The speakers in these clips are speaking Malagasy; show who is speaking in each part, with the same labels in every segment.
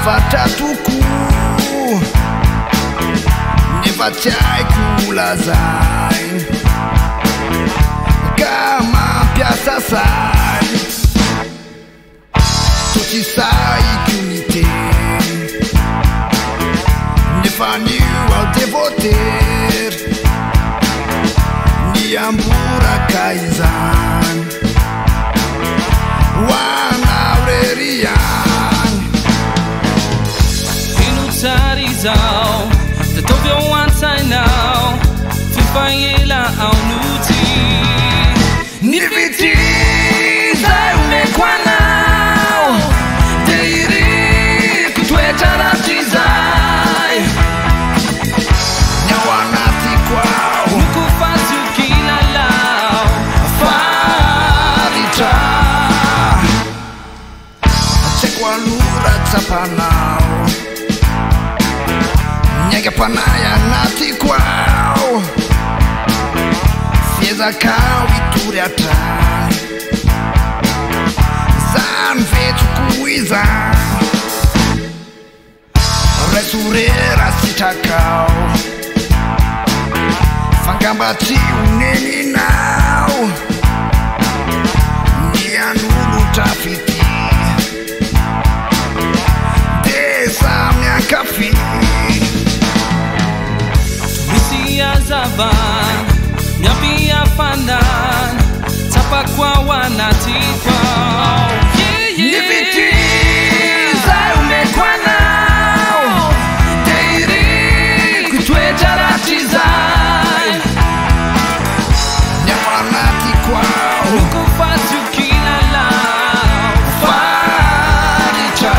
Speaker 1: Fatatuku never chai kula zain kama piasa sai tuchi sai unité never knew how devoted ni ambura kaizan wana aureria
Speaker 2: Tarizao, the Tokyo once I know, Fifayela Ao Nuti.
Speaker 1: Niviti, Zaume Kwanao, Deiri, Kutweta Ratizai, Ao Anatiko Ao,
Speaker 2: Nukufazu Kilalao,
Speaker 1: Farita, Chekwalura Tapanao. Nyega panaya Anatiko Ao Fieza kao ituri atrai Zan vetu kuiza Resurera sitakao Fangambati uneni nao Nianulu tafiti Desa miakafi
Speaker 2: Zaban, Nyapia Fandan, Tapakwa Wanatiko Ao.
Speaker 1: Niviti, Zaume Kwanao, Deiri, Kutweta Ratizai, Ao Anatiko Ao,
Speaker 2: Nukufazu Kilalao,
Speaker 1: Farita.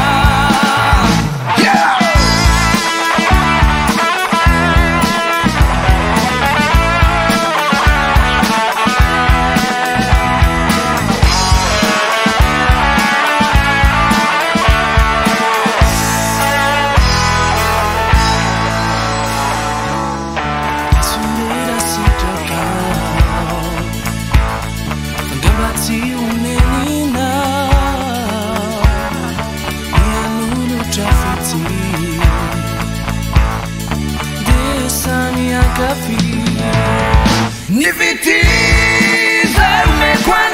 Speaker 1: Niviti, Zaume Kwanao.